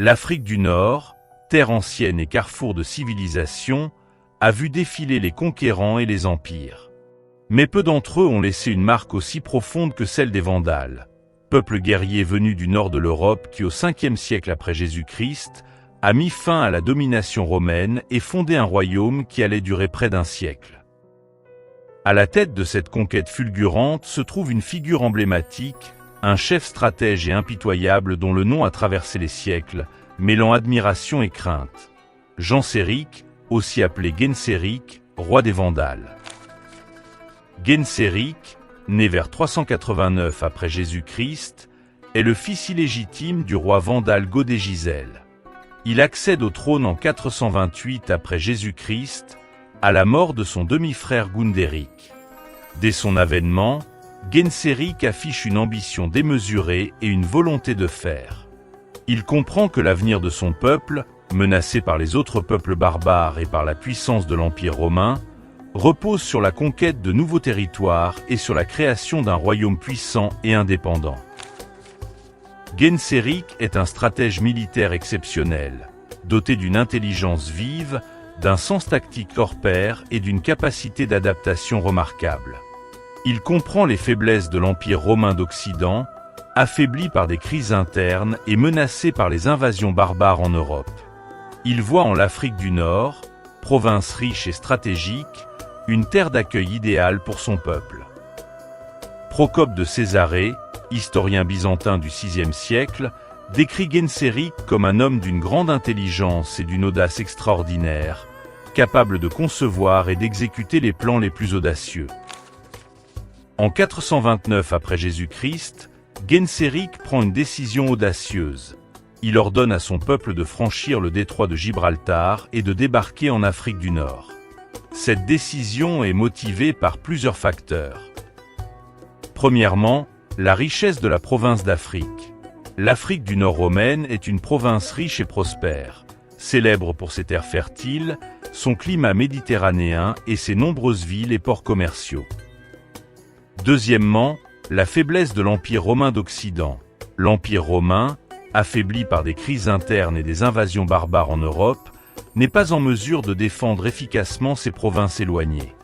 L'Afrique du Nord, terre ancienne et carrefour de civilisation, a vu défiler les conquérants et les empires. Mais peu d'entre eux ont laissé une marque aussi profonde que celle des Vandales, peuple guerrier venu du nord de l'Europe qui au 5e siècle après Jésus-Christ a mis fin à la domination romaine et fondé un royaume qui allait durer près d'un siècle. À la tête de cette conquête fulgurante se trouve une figure emblématique, un chef stratège et impitoyable dont le nom a traversé les siècles, mêlant admiration et crainte. Genséric, aussi appelé Genséric, roi des Vandales. Genséric, né vers 389 après Jésus-Christ, est le fils illégitime du roi vandale Godegisel. Il accède au trône en 428 après Jésus-Christ, à la mort de son demi-frère Gundéric. Dès son avènement, Genséric affiche une ambition démesurée et une volonté de fer. Il comprend que l'avenir de son peuple, menacé par les autres peuples barbares et par la puissance de l'Empire romain, repose sur la conquête de nouveaux territoires et sur la création d'un royaume puissant et indépendant. Genséric est un stratège militaire exceptionnel, doté d'une intelligence vive, d'un sens tactique hors pair et d'une capacité d'adaptation remarquable. Il comprend les faiblesses de l'Empire romain d'Occident, affaibli par des crises internes et menacé par les invasions barbares en Europe. Il voit en l'Afrique du Nord, province riche et stratégique, une terre d'accueil idéale pour son peuple. Procope de Césarée, historien byzantin du VIe siècle, décrit Genséric comme un homme d'une grande intelligence et d'une audace extraordinaire, capable de concevoir et d'exécuter les plans les plus audacieux. En 429 après Jésus-Christ, Genséric prend une décision audacieuse. Il ordonne à son peuple de franchir le détroit de Gibraltar et de débarquer en Afrique du Nord. Cette décision est motivée par plusieurs facteurs. Premièrement, la richesse de la province d'Afrique. L'Afrique du Nord romaine est une province riche et prospère, célèbre pour ses terres fertiles, son climat méditerranéen et ses nombreuses villes et ports commerciaux. Deuxièmement, la faiblesse de l'Empire romain d'Occident. L'Empire romain, affaibli par des crises internes et des invasions barbares en Europe, n'est pas en mesure de défendre efficacement ses provinces éloignées.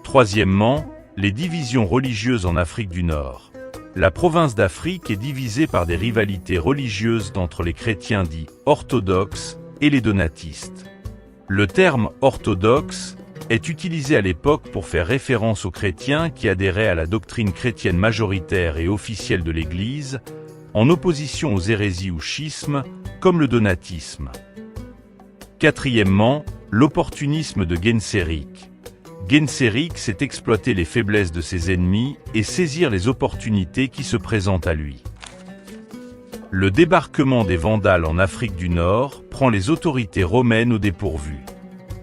Troisièmement, les divisions religieuses en Afrique du Nord. La province d'Afrique est divisée par des rivalités religieuses entre les chrétiens dits orthodoxes et les donatistes. Le terme orthodoxe est utilisé à l'époque pour faire référence aux chrétiens qui adhéraient à la doctrine chrétienne majoritaire et officielle de l'Église, en opposition aux hérésies ou schismes, comme le donatisme. Quatrièmement, l'opportunisme de Genséric. Genséric sait exploiter les faiblesses de ses ennemis et saisir les opportunités qui se présentent à lui. Le débarquement des Vandales en Afrique du Nord prend les autorités romaines au dépourvu.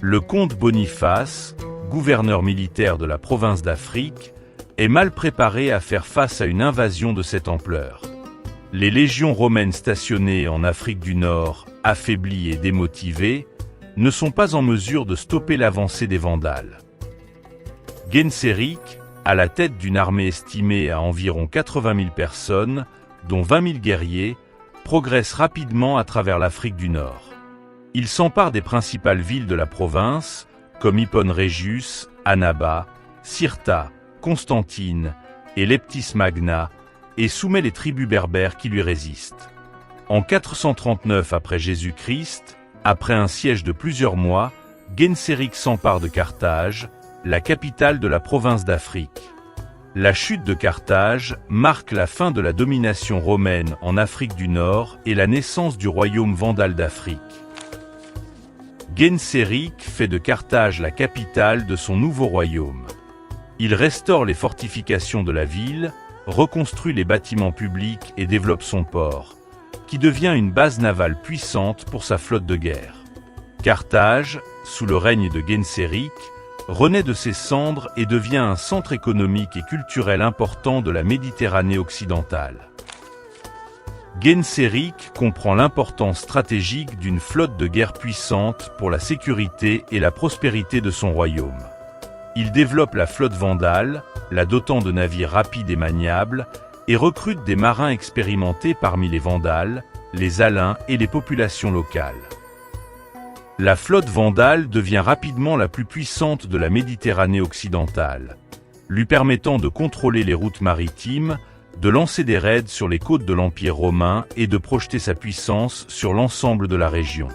Le comte Boniface, gouverneur militaire de la province d'Afrique, est mal préparé à faire face à une invasion de cette ampleur. Les légions romaines stationnées en Afrique du Nord, affaiblies et démotivées, ne sont pas en mesure de stopper l'avancée des Vandales. Genséric, à la tête d'une armée estimée à environ 80 000 personnes, dont 20 000 guerriers, progresse rapidement à travers l'Afrique du Nord. Il s'empare des principales villes de la province, comme Hippone Regius, Annaba, Cirta, Constantine et Leptis Magna, et soumet les tribus berbères qui lui résistent. En 439 après Jésus-Christ, après un siège de plusieurs mois, Genséric s'empare de Carthage, la capitale de la province d'Afrique. La chute de Carthage marque la fin de la domination romaine en Afrique du Nord et la naissance du royaume vandale d'Afrique. Genséric fait de Carthage la capitale de son nouveau royaume. Il restaure les fortifications de la ville, reconstruit les bâtiments publics et développe son port, qui devient une base navale puissante pour sa flotte de guerre. Carthage, sous le règne de Genséric, renaît de ses cendres et devient un centre économique et culturel important de la Méditerranée occidentale. Genséric comprend l'importance stratégique d'une flotte de guerre puissante pour la sécurité et la prospérité de son royaume. Il développe la flotte vandale, la dotant de navires rapides et maniables, et recrute des marins expérimentés parmi les Vandales, les Alains et les populations locales. La flotte vandale devient rapidement la plus puissante de la Méditerranée occidentale, lui permettant de contrôler les routes maritimes, de lancer des raids sur les côtes de l'Empire romain et de projeter sa puissance sur l'ensemble de la région.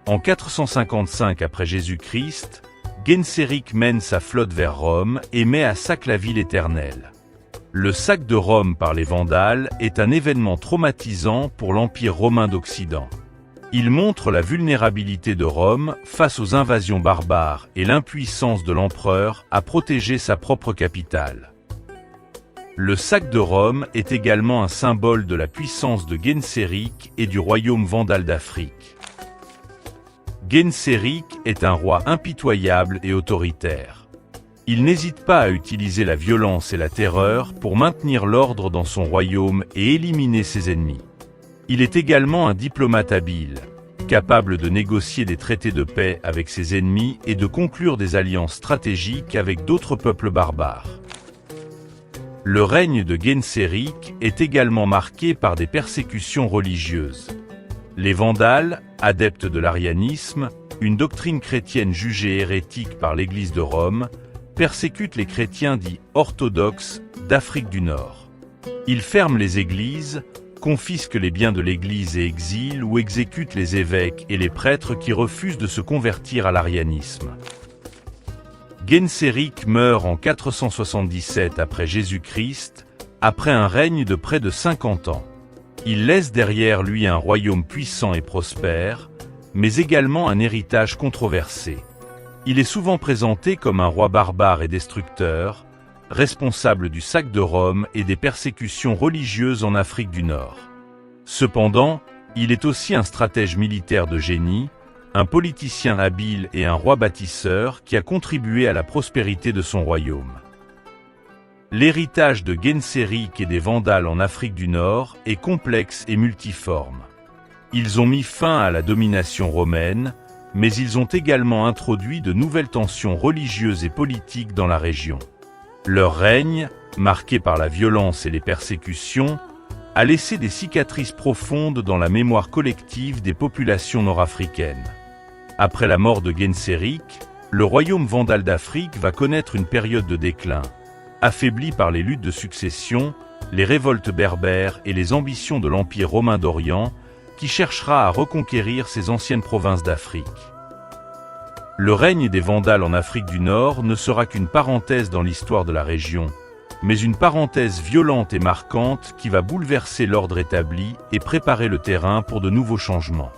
En 455 après Jésus-Christ, Genséric mène sa flotte vers Rome et met à sac la ville éternelle. Le sac de Rome par les Vandales est un événement traumatisant pour l'Empire romain d'Occident. Il montre la vulnérabilité de Rome face aux invasions barbares et l'impuissance de l'empereur à protéger sa propre capitale. Le sac de Rome est également un symbole de la puissance de Genséric et du royaume vandale d'Afrique. Genséric est un roi impitoyable et autoritaire. Il n'hésite pas à utiliser la violence et la terreur pour maintenir l'ordre dans son royaume et éliminer ses ennemis. Il est également un diplomate habile, capable de négocier des traités de paix avec ses ennemis et de conclure des alliances stratégiques avec d'autres peuples barbares. Le règne de Genséric est également marqué par des persécutions religieuses. Les Vandales, adeptes de l'arianisme, une doctrine chrétienne jugée hérétique par l'Église de Rome, persécutent les chrétiens dits orthodoxes d'Afrique du Nord. Ils ferment les églises, confisquent les biens de l'Église et exilent ou exécutent les évêques et les prêtres qui refusent de se convertir à l'arianisme. Genséric meurt en 477 après Jésus-Christ, après un règne de près de 50 ans. Il laisse derrière lui un royaume puissant et prospère, mais également un héritage controversé. Il est souvent présenté comme un roi barbare et destructeur, responsable du sac de Rome et des persécutions religieuses en Afrique du Nord. Cependant, il est aussi un stratège militaire de génie, un politicien habile et un roi bâtisseur qui a contribué à la prospérité de son royaume. L'héritage de Genséric et des Vandales en Afrique du Nord est complexe et multiforme. Ils ont mis fin à la domination romaine, mais ils ont également introduit de nouvelles tensions religieuses et politiques dans la région. Leur règne, marqué par la violence et les persécutions, a laissé des cicatrices profondes dans la mémoire collective des populations nord-africaines. Après la mort de Genséric, le royaume vandale d'Afrique va connaître une période de déclin, affaibli par les luttes de succession, les révoltes berbères et les ambitions de l'Empire romain d'Orient, qui cherchera à reconquérir ces anciennes provinces d'Afrique. Le règne des Vandales en Afrique du Nord ne sera qu'une parenthèse dans l'histoire de la région, mais une parenthèse violente et marquante qui va bouleverser l'ordre établi et préparer le terrain pour de nouveaux changements.